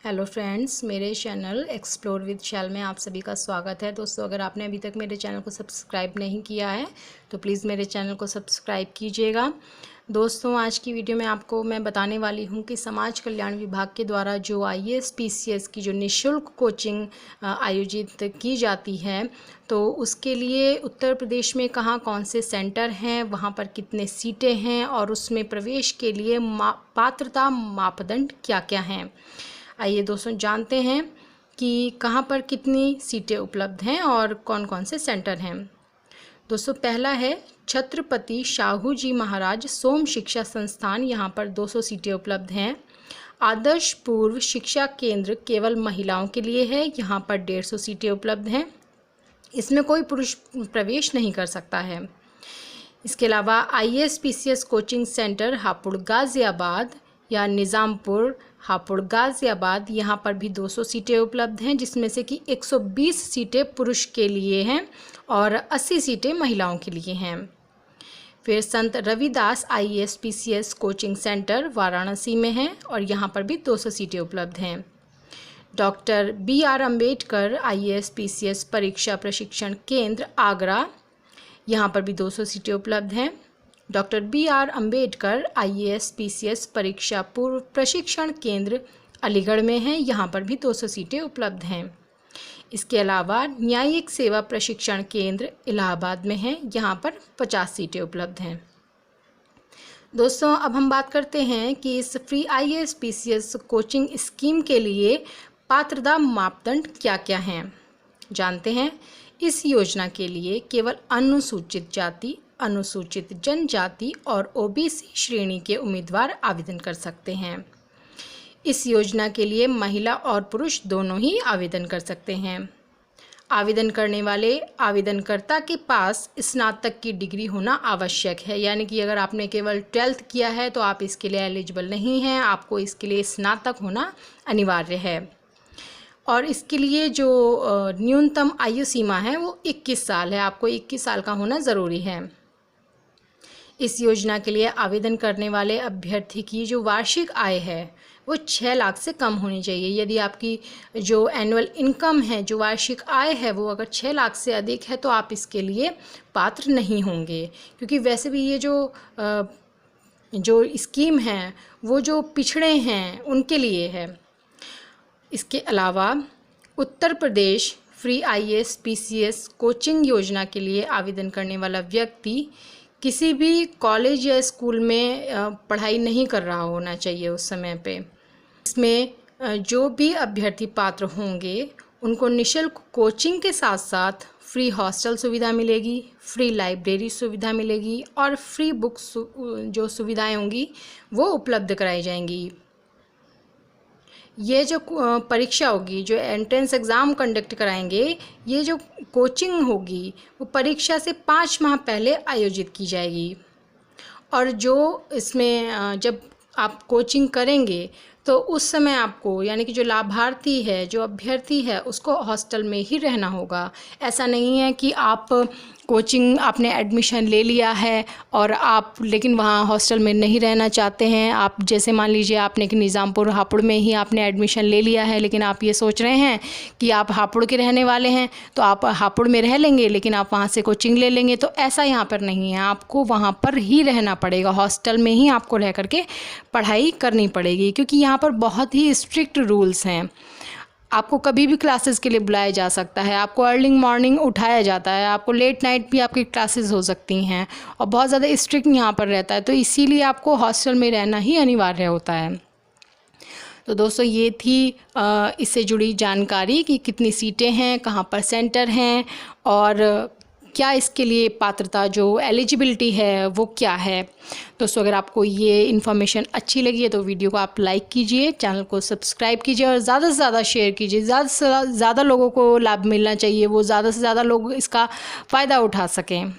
Hello friends, मेरे channel explore with शैल में आप सभी का स्वागत है। दोस्तों, अगर आपने अभी तक मेरे चैनल को सब्सक्राइब नहीं किया है तो प्लीज़ मेरे चैनल को सब्सक्राइब कीजिएगा। दोस्तों, आज की वीडियो में आपको मैं बताने वाली हूं कि समाज कल्याण विभाग के द्वारा जो IAS PCS की जो निःशुल्क कोचिंग आयोजित की जाती है, तो उसके लिए उत्तर प्रदेश में कहाँ कौन से सेंटर हैं, वहाँ पर कितने सीटें हैं और उसमें प्रवेश के लिए पात्रता मापदंड क्या क्या हैं। आइए दोस्तों जानते हैं कि कहाँ पर कितनी सीटें उपलब्ध हैं और कौन कौन से सेंटर हैं। दोस्तों, पहला है छत्रपति शाहू जी महाराज सोम शिक्षा संस्थान, यहाँ पर 200 सीटें उपलब्ध हैं। आदर्श पूर्व शिक्षा केंद्र केवल महिलाओं के लिए है, यहाँ पर 150 सीटें उपलब्ध हैं। इसमें कोई पुरुष प्रवेश नहीं कर सकता है। इसके अलावा IAS PCS coaching centre Hapur Ghaziabad या निज़ामपुर हापुड़ गाज़ियाबाद, यहाँ पर भी 200 सीटें उपलब्ध हैं, जिसमें से कि 120 सीटें पुरुष के लिए हैं और 80 सीटें महिलाओं के लिए हैं। फिर संत Ravidas IAS PCS coaching centre Varanasi में है और यहाँ पर भी 200 सीटें उपलब्ध हैं। Doctor BR Ambedkar IAS PCS परीक्षा प्रशिक्षण केंद्र आगरा, यहाँ पर भी 200 सीटें उपलब्ध हैं। Doctor BR Ambedkar IAS PCS परीक्षा पूर्व प्रशिक्षण केंद्र अलीगढ़ में है, यहाँ पर भी 200 सीटें उपलब्ध हैं। इसके अलावा न्यायिक सेवा प्रशिक्षण केंद्र इलाहाबाद में है, यहाँ पर 50 सीटें उपलब्ध हैं। दोस्तों, अब हम बात करते हैं कि इस free IAS PCS coaching scheme के लिए पात्रता मापदंड क्या क्या हैं। जानते हैं। इस योजना के लिए केवल अनुसूचित जाति, अनुसूचित जनजाति और OBC श्रेणी के उम्मीदवार आवेदन कर सकते हैं। इस योजना के लिए महिला और पुरुष दोनों ही आवेदन कर सकते हैं। आवेदन करने वाले आवेदनकर्ता के पास स्नातक की डिग्री होना आवश्यक है, यानी कि अगर आपने केवल 12th किया है तो आप इसके लिए एलिजिबल नहीं हैं, आपको इसके लिए स्नातक होना अनिवार्य है। और इसके लिए जो न्यूनतम आयु सीमा है वो 21 साल है, आपको 21 साल का होना ज़रूरी है। इस योजना के लिए आवेदन करने वाले अभ्यर्थी की जो वार्षिक आय है वो 6 लाख से कम होनी चाहिए। यदि आपकी जो एनुअल इनकम है, जो वार्षिक आय है, वो अगर 6 लाख से अधिक है तो आप इसके लिए पात्र नहीं होंगे, क्योंकि वैसे भी ये जो स्कीम है वो जो पिछड़े हैं उनके लिए है। इसके अलावा Uttar Pradesh free IAS PCS coaching योजना के लिए आवेदन करने वाला व्यक्ति किसी भी कॉलेज या स्कूल में पढ़ाई नहीं कर रहा होना चाहिए उस समय पे। इसमें जो भी अभ्यर्थी पात्र होंगे उनको निःशुल्क कोचिंग के साथ साथ फ्री हॉस्टल सुविधा मिलेगी, फ्री लाइब्रेरी सुविधा मिलेगी और फ्री बुक्स जो सुविधाएं होंगी वो उपलब्ध कराई जाएंगी। ये जो परीक्षा होगी, जो एंट्रेंस एग्ज़ाम कंडक्ट कराएंगे, ये जो कोचिंग होगी वो परीक्षा से 5 माह पहले आयोजित की जाएगी। और जो इसमें जब आप कोचिंग करेंगे तो उस समय आपको, यानी कि जो लाभार्थी है, जो अभ्यर्थी है, उसको हॉस्टल में ही रहना होगा। ऐसा नहीं है कि आप कोचिंग आपने एडमिशन ले लिया है और आप लेकिन वहाँ हॉस्टल में नहीं रहना चाहते हैं। आप जैसे मान लीजिए आपने कि निज़ामपुर हापुड़ में ही आपने एडमिशन ले लिया है, लेकिन आप ये सोच रहे हैं कि आप हापुड़ के रहने वाले हैं तो आप हापुड़ में रह लेंगे, लेकिन आप वहाँ से कोचिंग ले लेंगे, तो ऐसा यहाँ पर नहीं है। आपको वहाँ पर ही रहना पड़ेगा, हॉस्टल में ही आपको रह करके पढ़ाई करनी पड़ेगी, क्योंकि यहाँ पर बहुत ही स्ट्रिक्ट रूल्स हैं। आपको कभी भी क्लासेस के लिए बुलाया जा सकता है, आपको अर्ली मॉर्निंग उठाया जाता है, आपको लेट नाइट भी आपकी क्लासेस हो सकती हैं और बहुत ज़्यादा स्ट्रिक्ट यहाँ पर रहता है, तो इसीलिए आपको हॉस्टल में रहना ही अनिवार्य होता है। तो दोस्तों, ये थी इससे जुड़ी जानकारी कि कितनी सीटें हैं, कहाँ पर सेंटर हैं और क्या इसके लिए पात्रता जो एलिजिबिलिटी है वो क्या है। दोस्तों, अगर आपको ये इन्फॉर्मेशन अच्छी लगी है तो वीडियो को आप लाइक कीजिए, चैनल को सब्सक्राइब कीजिए और ज़्यादा से ज़्यादा शेयर कीजिए। ज़्यादा से ज़्यादा लोगों को लाभ मिलना चाहिए, वो ज़्यादा से ज़्यादा लोग इसका फ़ायदा उठा सकें।